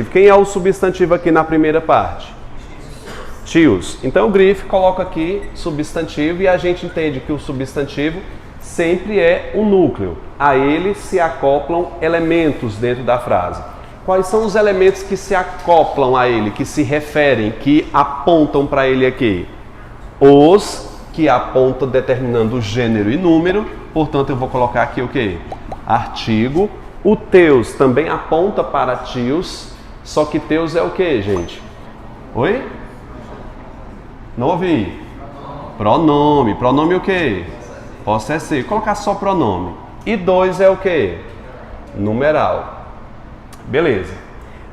Quem é o substantivo aqui na primeira parte? Tios. Então o Grife coloca aqui substantivo e a gente entende que o substantivo sempre é um núcleo. A ele se acoplam elementos dentro da frase. Quais são os elementos que se acoplam a ele, que se referem, que apontam para ele aqui? Os que apontam determinando gênero e número, portanto eu vou colocar aqui o quê? Artigo. O teus também aponta para tios, só que teus é o quê, gente? Oi? Não ouvi. Pronome. Pronome o quê? Possessivo. Colocar só pronome. E dois é o quê? Numeral. Beleza.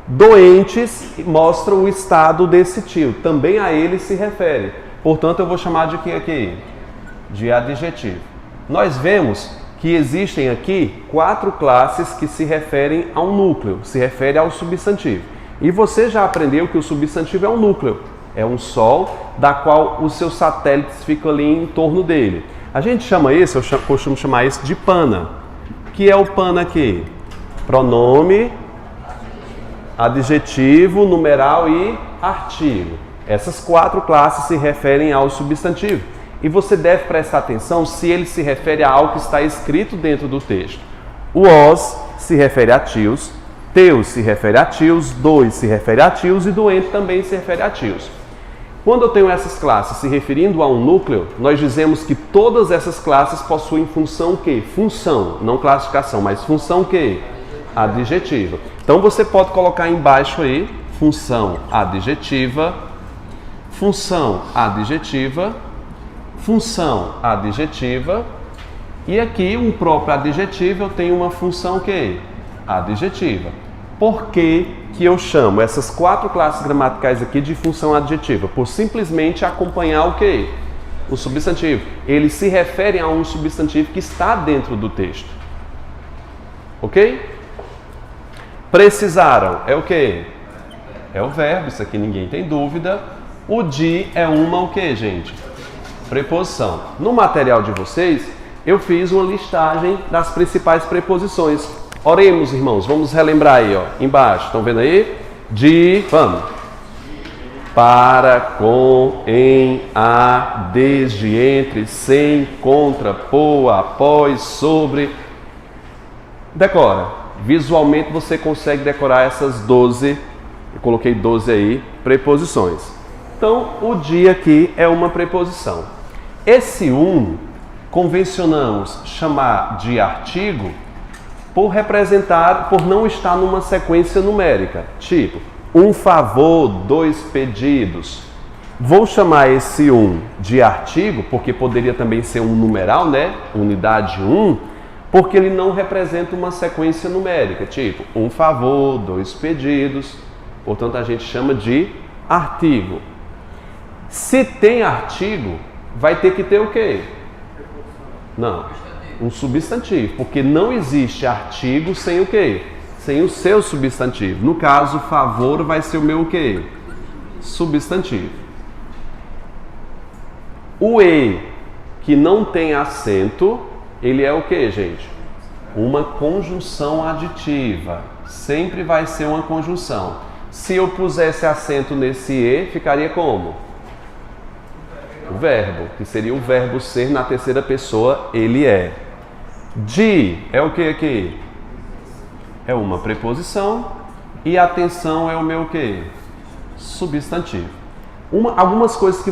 Doentes mostra o estado desse tio. Também a ele se refere. Portanto, eu vou chamar de quê aqui? De adjetivo. Nós vemos que existem aqui 4 classes que se referem a um núcleo. Se refere ao substantivo. E você já aprendeu que o substantivo é um núcleo. É um sol, da qual os seus satélites ficam ali em torno dele. A gente chama isso, eu costumo chamar isso de pana. O que é o pana aqui? Pronome, adjetivo, numeral e artigo. Essas 4 classes se referem ao substantivo. E você deve prestar atenção se ele se refere a algo que está escrito dentro do texto. O os se refere a tios, teus se refere a tios, dois se refere a tios e doente também se refere a tios. Quando eu tenho essas classes se referindo a um núcleo, nós dizemos que todas essas classes possuem função o quê? Função, não classificação, mas função o quê? Adjetiva. Então você pode colocar embaixo aí, função adjetiva, função adjetiva, função adjetiva, e aqui um próprio adjetivo eu tenho uma função o quê? Adjetiva. Por que eu chamo essas 4 classes gramaticais aqui de função adjetiva? Por simplesmente acompanhar o quê? O substantivo. Eles se referem a um substantivo que está dentro do texto. Ok? Precisaram é o quê? É o verbo, isso aqui ninguém tem dúvida. O de é uma o quê, gente? Preposição. No material de vocês, eu fiz uma listagem das principais preposições. Oremos, irmãos, vamos relembrar aí, ó, embaixo, estão vendo aí? De, vamos. Para, com, em, a, desde, entre, sem, contra, por, após, sobre. Decora. Visualmente você consegue decorar essas 12, eu coloquei 12 aí, preposições. Então, o de aqui é uma preposição. Esse convencionamos chamar de artigo por não estar numa sequência numérica, tipo, um favor, 2 pedidos. Vou chamar esse de artigo, porque poderia também ser um numeral, né? Unidade 1, porque ele não representa uma sequência numérica, tipo, um favor, 2 pedidos. Portanto, a gente chama de artigo. Se tem artigo, vai ter que ter o quê? Não. Um substantivo, porque não existe artigo sem o quê? Sem o seu substantivo. No caso, favor vai ser o meu o quê? Substantivo. O e, que não tem acento, ele é o quê, gente? Uma conjunção aditiva. Sempre vai ser uma conjunção. Se eu pusesse acento nesse e, ficaria como? O verbo, que seria o verbo ser na terceira pessoa, ele é. De é o que aqui? É uma preposição e atenção é o meu o quê? Substantivo. Algumas coisas que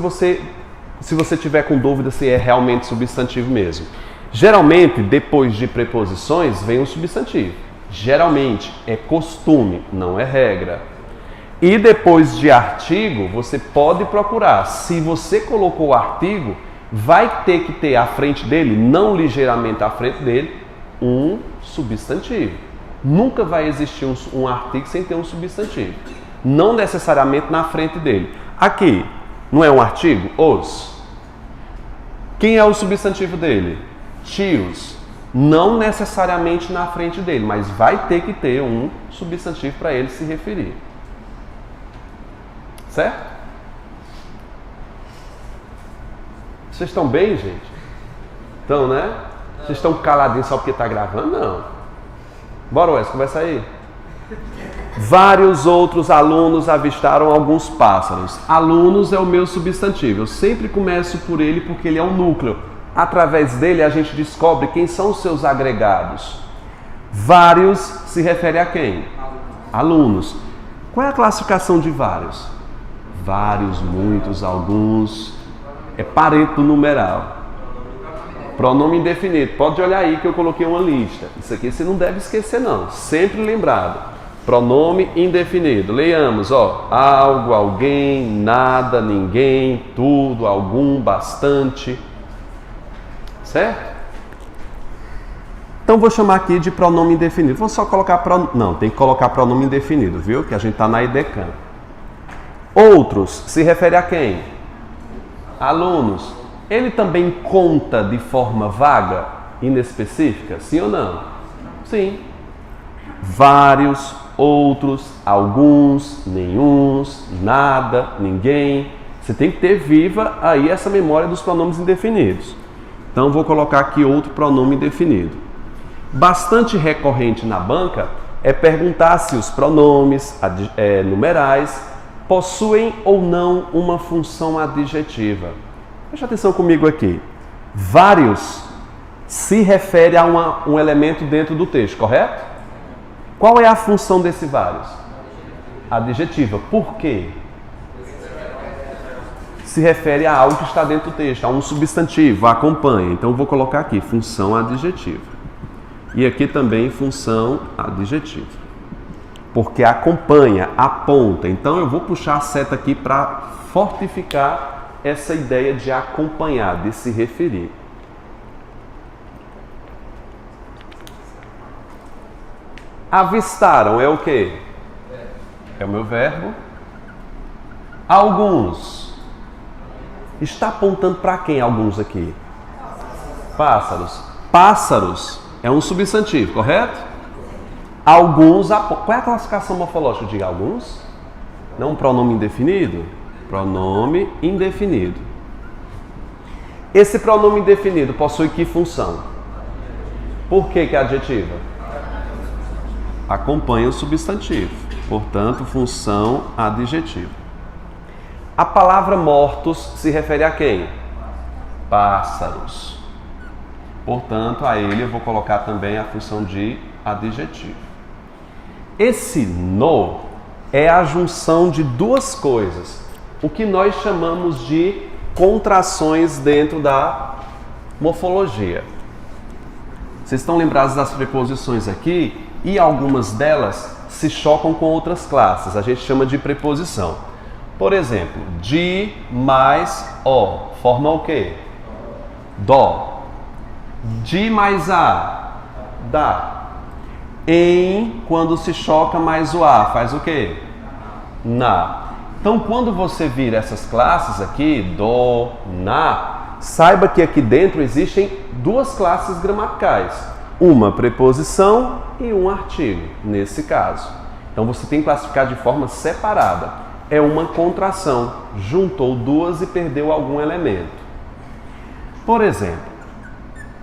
se você tiver com dúvida se é realmente substantivo mesmo. Geralmente, depois de preposições, vem um substantivo. Geralmente, é costume, não é regra. E depois de artigo, você pode procurar. Se você colocou o artigo, vai ter que ter à frente dele, não ligeiramente à frente dele, um substantivo. Nunca vai existir um artigo sem ter um substantivo. Não necessariamente na frente dele. Aqui, não é um artigo? Os. Quem é o substantivo dele? Tios. Não necessariamente na frente dele, mas vai ter que ter um substantivo para ele se referir. Certo? Vocês estão bem, gente? Estão, né? Vocês estão caladinhos só porque está gravando? Não. Bora, Wes, conversa aí. Vários outros alunos avistaram alguns pássaros. Alunos é o meu substantivo. Eu sempre começo por ele porque ele é o núcleo. Através dele a gente descobre quem são os seus agregados. Vários se refere a quem? Alunos. Qual é a classificação de vários? Vários, muitos, alguns. É parente do numeral. Pronome indefinido. Pode olhar aí que eu coloquei uma lista. Isso aqui você não deve esquecer não. Sempre lembrado. Pronome indefinido. Leiamos, ó. Algo, alguém, nada, ninguém, tudo, algum, bastante. Certo? Então vou chamar aqui de pronome indefinido. Vou só colocar não, tem que colocar pronome indefinido, viu? Que a gente está na IDECAM. Outros se refere a quem? Alunos. Ele também conta de forma vaga, inespecífica? Sim ou não? Sim. Vários, outros, alguns, nenhuns, nada, ninguém. Você tem que ter viva aí essa memória dos pronomes indefinidos. Então vou colocar aqui outro pronome indefinido. Bastante recorrente na banca é perguntar se os pronomes numerais possuem ou não uma função adjetiva. Preste atenção comigo aqui. Vários se refere a um elemento dentro do texto, correto? Qual é a função desse vários? Adjetiva. Por quê? Se refere a algo que está dentro do texto, a um substantivo, acompanha. Então eu vou colocar aqui, função adjetiva. E aqui também função adjetiva. Porque acompanha, aponta. Então eu vou puxar a seta aqui para fortificar essa ideia de acompanhar, de se referir. Avistaram é o quê? É o meu verbo. Alguns. Está apontando para quem alguns aqui? Pássaros. Pássaros é um substantivo, correto? Alguns. Qual é a classificação morfológica de alguns? Não um pronome indefinido? Pronome indefinido. Esse pronome indefinido possui que função? Por que é adjetiva? Acompanha o substantivo. Portanto, função adjetiva. A palavra mortos se refere a quem? Pássaros. Portanto, a ele eu vou colocar também a função de adjetivo. Esse no é a junção de duas coisas. O que nós chamamos de contrações dentro da morfologia. Vocês estão lembrados das preposições aqui? E algumas delas se chocam com outras classes. A gente chama de preposição. Por exemplo, de mais o. Forma o quê? Dó. De mais a. Dá. Em, quando se choca mais o a. Faz o quê? Na. Então, quando você vir essas classes aqui, do, na, saiba que aqui dentro existem duas classes gramaticais. Uma preposição e um artigo, nesse caso. Então, você tem que classificar de forma separada. É uma contração. Juntou duas e perdeu algum elemento. Por exemplo,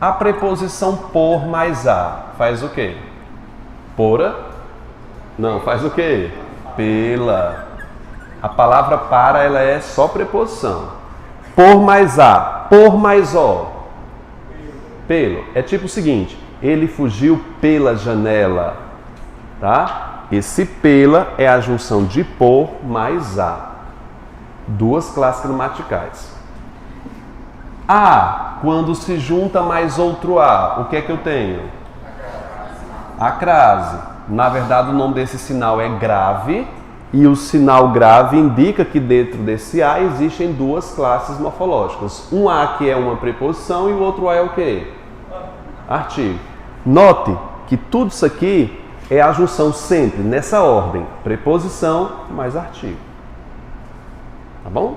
a preposição por mais a faz o quê? Pora? Não, faz o quê? Pela. A palavra para, ela é só preposição. Por mais a, por mais o. Pelo. É tipo o seguinte, ele fugiu pela janela. Tá? Esse pela é a junção de por mais a. Duas classes gramaticais. A, quando se junta mais outro a, o que é que eu tenho? A crase. Na verdade, o nome desse sinal é grave. E o sinal grave indica que dentro desse A existem duas classes morfológicas. Um A que é uma preposição e o outro A é o quê? Artigo. Note que tudo isso aqui é a junção sempre nessa ordem. Preposição mais artigo. Tá bom?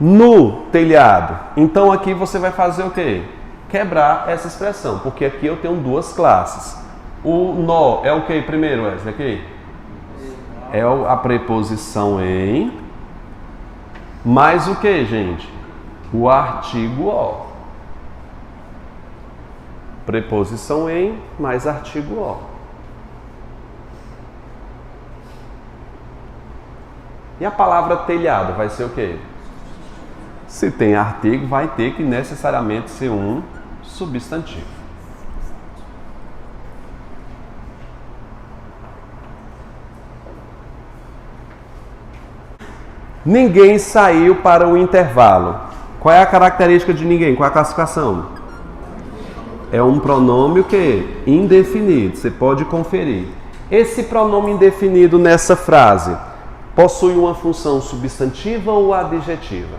No telhado. Então aqui você vai fazer o quê? Quebrar essa expressão. Porque aqui eu tenho duas classes. O nó é o quê primeiro, Wesley? Aqui? É a preposição em, mais o que, gente? O artigo o. Preposição em, mais artigo o. E a palavra telhado vai ser o quê? Se tem artigo, vai ter que necessariamente ser um substantivo. Ninguém saiu para o intervalo. Qual é a característica de ninguém? Qual é a classificação? É um pronome o quê? Indefinido. Você pode conferir. Esse pronome indefinido nessa frase possui uma função substantiva ou adjetiva?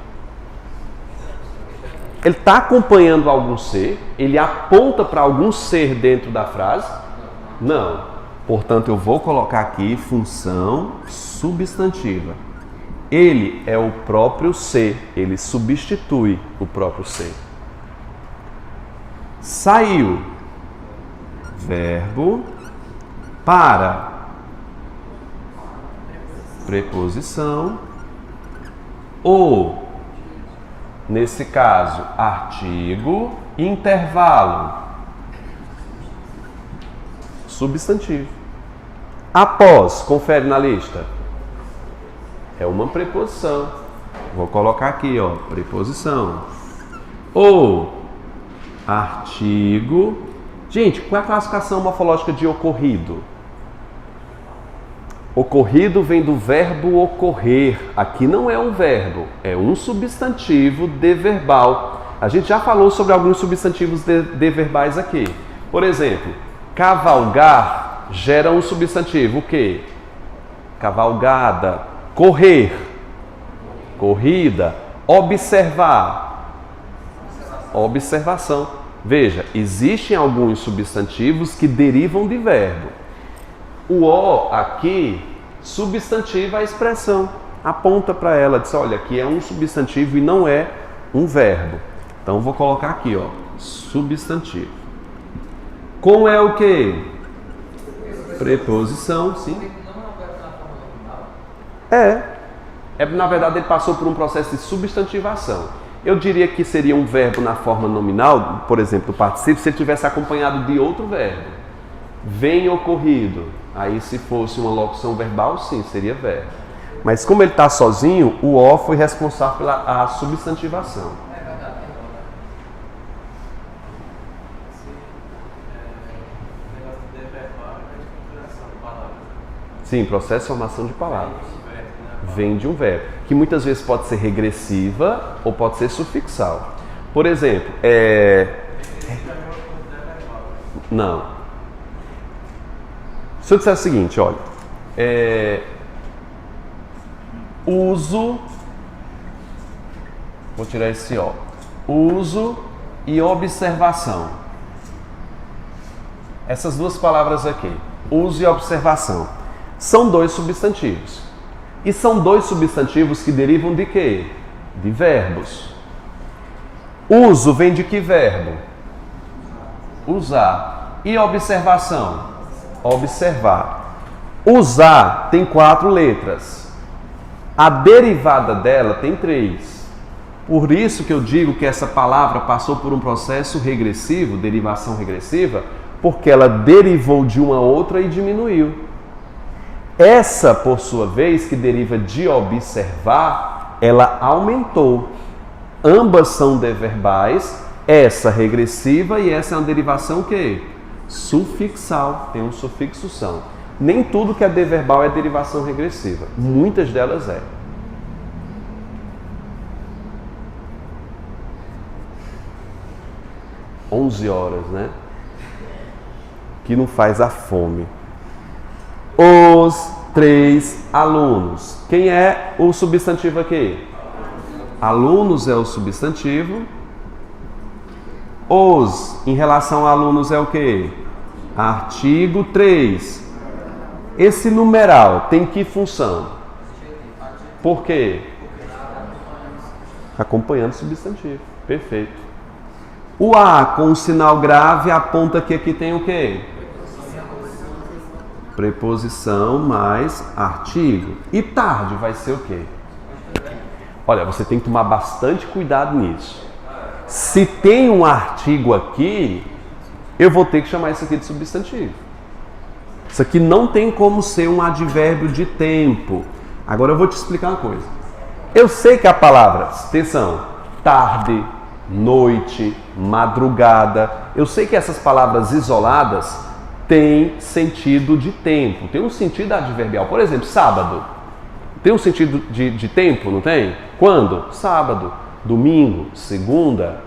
Ele está acompanhando algum ser? Ele aponta para algum ser dentro da frase? Não. Portanto, eu vou colocar aqui função substantiva. Ele é o próprio ser, ele substitui o próprio ser. Saiu, verbo, para, preposição, ou, nesse caso, artigo, intervalo, substantivo. Após, confere na lista. É uma preposição. Vou colocar aqui, ó, preposição. Ou artigo. Gente, qual é a classificação morfológica de ocorrido? Ocorrido vem do verbo ocorrer. Aqui não é um verbo, é um substantivo deverbal. A gente já falou sobre alguns substantivos deverbais aqui. Por exemplo, cavalgar gera um substantivo. O quê? Cavalgada. Correr, corrida, observar, observação. Veja, existem alguns substantivos que derivam de verbo. O O aqui substantiva a expressão, aponta para ela, diz, olha, aqui é um substantivo e não é um verbo. Então vou colocar aqui, ó, substantivo. Com é o quê? Preposição, sim. Na verdade ele passou por um processo de substantivação. Eu diria que seria um verbo na forma nominal, por exemplo, o particípio, se ele tivesse acompanhado de outro verbo. Vem ocorrido. Aí se fosse uma locução verbal, sim, seria verbo. Mas como ele está sozinho, o O foi responsável pela substantivação. Sim, processo de formação de palavras. Vem de um verbo, que muitas vezes pode ser regressiva ou pode ser sufixal. Por exemplo, não. Se eu disser o seguinte, olha, uso, vou tirar esse ó, uso e observação. Essas duas palavras aqui, uso e observação, são dois substantivos. E são dois substantivos que derivam de quê? De verbos. Uso vem de que verbo? Usar. E observação? Observar. Usar tem 4 letras. A derivada dela tem 3. Por isso que eu digo que essa palavra passou por um processo regressivo, derivação regressiva, porque ela derivou de uma outra e diminuiu. Essa, por sua vez, que deriva de observar, ela aumentou. Ambas são deverbais, essa regressiva e essa é uma derivação que? Sufixal, tem um sufixo são. Nem tudo que é deverbal é derivação regressiva, muitas delas é. Onze horas, né? Que não faz a fome. Os 3 alunos. Quem é o substantivo aqui? Alunos é o substantivo. Os, em relação a alunos, é o quê? Artigo 3. Esse numeral tem que função? Por quê? Acompanhando o substantivo. Perfeito. O A com o sinal grave aponta que aqui tem o quê? Preposição mais artigo. E tarde vai ser o quê? Olha, você tem que tomar bastante cuidado nisso. Se tem um artigo aqui, eu vou ter que chamar isso aqui de substantivo. Isso aqui não tem como ser um advérbio de tempo. Agora eu vou te explicar uma coisa. Eu sei que a palavra, atenção, tarde, noite, madrugada, eu sei que essas palavras isoladas têm sentido de tempo, tem um sentido adverbial. Por exemplo, sábado, tem um sentido de tempo, não tem? Quando? Sábado, domingo, segunda.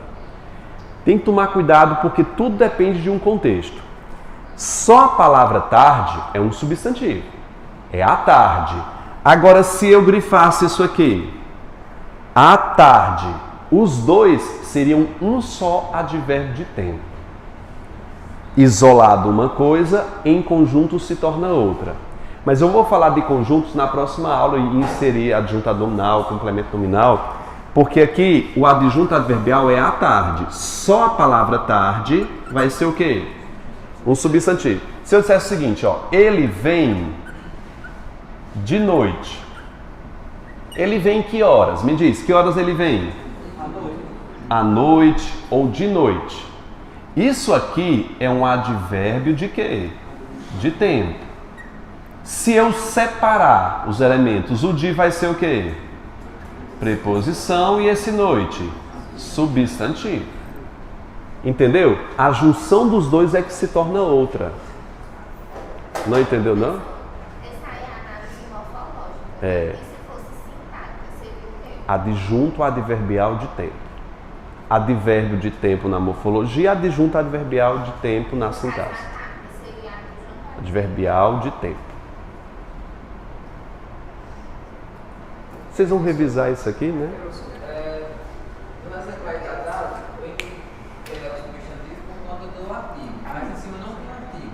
Tem que tomar cuidado porque tudo depende de um contexto. Só a palavra tarde é um substantivo, é à tarde. Agora, se eu grifasse isso aqui, à tarde, os dois seriam um só advérbio de tempo. Isolado uma coisa, em conjunto se torna outra. Mas eu vou falar de conjuntos na próxima aula e inserir adjunto nominal, complemento nominal, porque aqui o adjunto adverbial é à tarde. Só a palavra tarde vai ser o quê? Um substantivo. Se eu dissesse o seguinte, ó, ele vem de noite. Ele vem que horas? Me diz, que horas ele vem? À noite ou de noite. Isso aqui é um advérbio de quê? De tempo. Se eu separar os elementos, o de vai ser o quê? Preposição e esse noite? Substantivo. Entendeu? A junção dos dois é que se torna outra. Não entendeu, não? Essa aí é a análise morfológica. É. E se fosse sintática, seria o quê? Adjunto adverbial de tempo. Advérbio de tempo na morfologia, adjunto adverbial de tempo na sintaxe. Seria adjunto. Adverbial de tempo. Vocês vão revisar isso aqui, né? No exemplo aí tratado, eu entendi que ele é o substantivo por conta do artigo, mas em cima não tem artigo.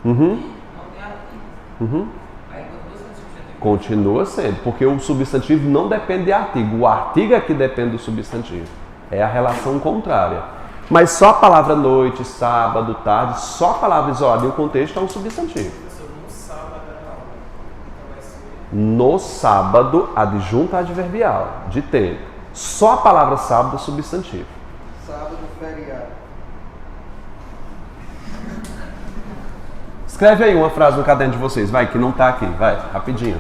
Não tem artigo. Aí continua sendo substantivo. Continua sendo, porque o substantivo não depende de artigo. O artigo é que depende do substantivo. É a relação contrária. Mas só a palavra noite, sábado, tarde, só a palavra isolada em um contexto é um substantivo. No sábado, adjunto adverbial, de tempo. Só a palavra sábado é substantivo. Sábado, feriado. Escreve aí uma frase no caderno de vocês, vai, que não está aqui, vai, rapidinho.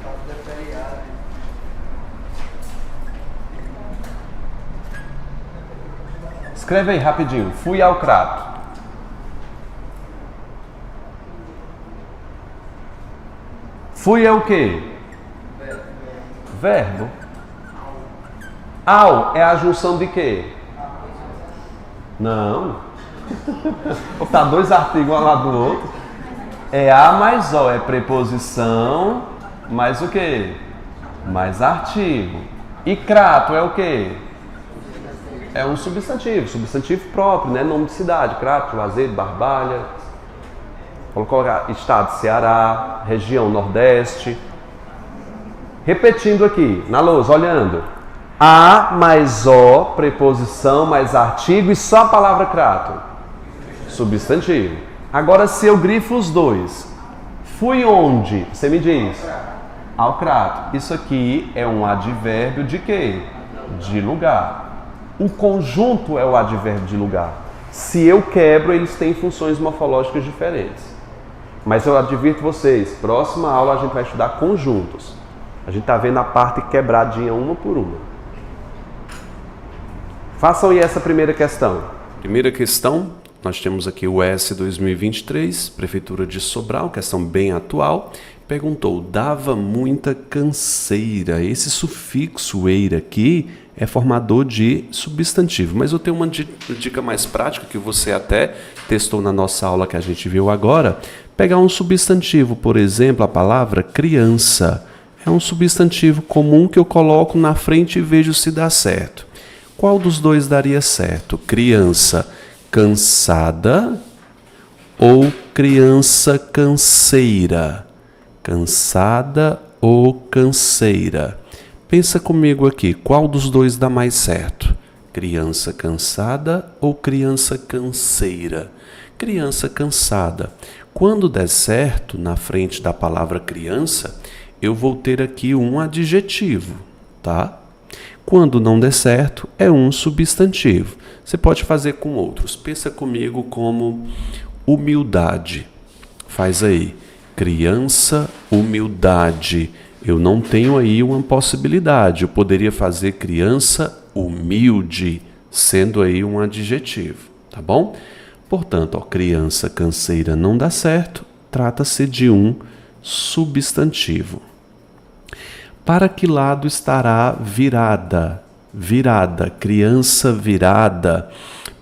Sábado é feriado. Escreve aí, rapidinho. Fui ao crato. Fui é o quê? Verbo. Ao é a junção de quê? Não. Tá dois artigos um ao lado do outro. É a mais o, é preposição, mais o quê? Mais artigo. E crato é o quê? É um substantivo próprio, né? Nome de cidade, Crato, Juazeiro, Barbalha. Vamos colocar estado Ceará, região Nordeste. Repetindo aqui, na lousa, olhando. A mais o, preposição mais artigo e só a palavra crato. Substantivo. Agora se eu grifo os dois. Fui onde? Você me diz. Ao crato. Isso aqui é um advérbio de quê? De lugar. O conjunto é o advérbio de lugar. Se eu quebro, eles têm funções morfológicas diferentes. Mas eu advirto vocês, próxima aula a gente vai estudar conjuntos. A gente está vendo a parte quebradinha uma por uma. Façam aí essa primeira questão. Primeira questão, nós temos aqui o S 2023, Prefeitura de Sobral, questão bem atual. Perguntou, dava muita canseira. Esse sufixo eira aqui é formador de substantivo. Mas eu tenho uma dica mais prática que você até testou na nossa aula que a gente viu agora. Pegar um substantivo, por exemplo, a palavra criança. É um substantivo comum que eu coloco na frente e vejo se dá certo. Qual dos dois daria certo? Criança cansada ou criança canseira? Cansada ou canseira? Pensa comigo aqui, qual dos dois dá mais certo? Criança cansada ou criança canseira? Criança cansada. Quando der certo, na frente da palavra criança, eu vou ter aqui um adjetivo, tá? Quando não der certo, é um substantivo. Você pode fazer com outros. Pensa comigo como humildade. Faz aí. criança, humildade. Eu não tenho aí uma possibilidade. Eu poderia fazer criança humilde, sendo aí um adjetivo, tá bom? Portanto, ó, criança canseira não dá certo, trata-se de um substantivo. Para que lado estará virada? Virada, criança virada,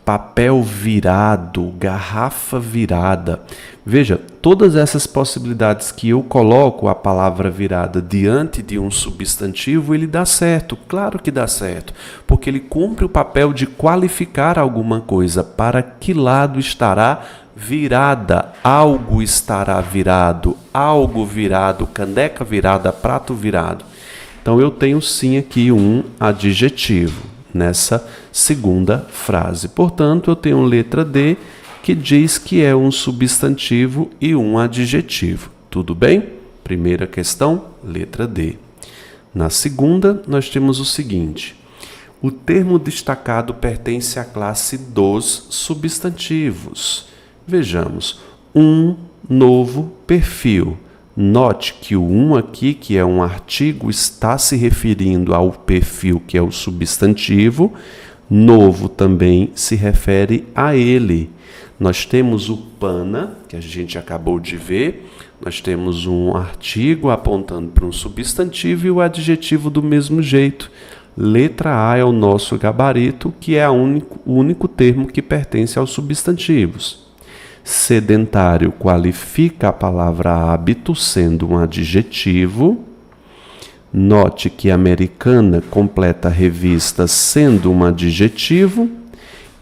papel virado, garrafa virada. Veja, todas essas possibilidades que eu coloco a palavra virada diante de um substantivo, ele dá certo, claro que dá certo, porque ele cumpre o papel de qualificar alguma coisa. Para que lado estará virada? Algo estará virado, algo virado, caneca virada, prato virado. Então eu tenho sim aqui um adjetivo nessa segunda frase. Portanto, eu tenho letra D, que diz que é um substantivo e um adjetivo. Tudo bem? Primeira questão, letra D. Na segunda, nós temos o seguinte: o termo destacado pertence à classe dos substantivos. Vejamos, um novo perfil. Note que o um aqui, que é um artigo, está se referindo ao perfil, que é o substantivo. Novo também se refere a ele. Nós temos o pana, que a gente acabou de ver. Nós temos um artigo apontando para um substantivo e o adjetivo do mesmo jeito. Letra A é o nosso gabarito, que é o único termo que pertence aos substantivos. Sedentário qualifica a palavra hábito, sendo um adjetivo. Note que americana completa a revista, sendo um adjetivo.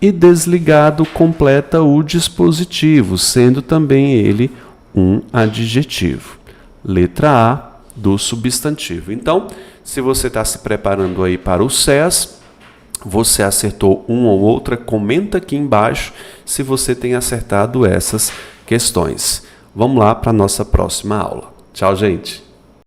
E desligado completa o dispositivo, sendo também ele um adjetivo. Letra A do substantivo. Então, se você está se preparando aí para o SES, você acertou uma ou outra, comenta aqui embaixo se você tem acertado essas questões. Vamos lá para a nossa próxima aula. Tchau, gente!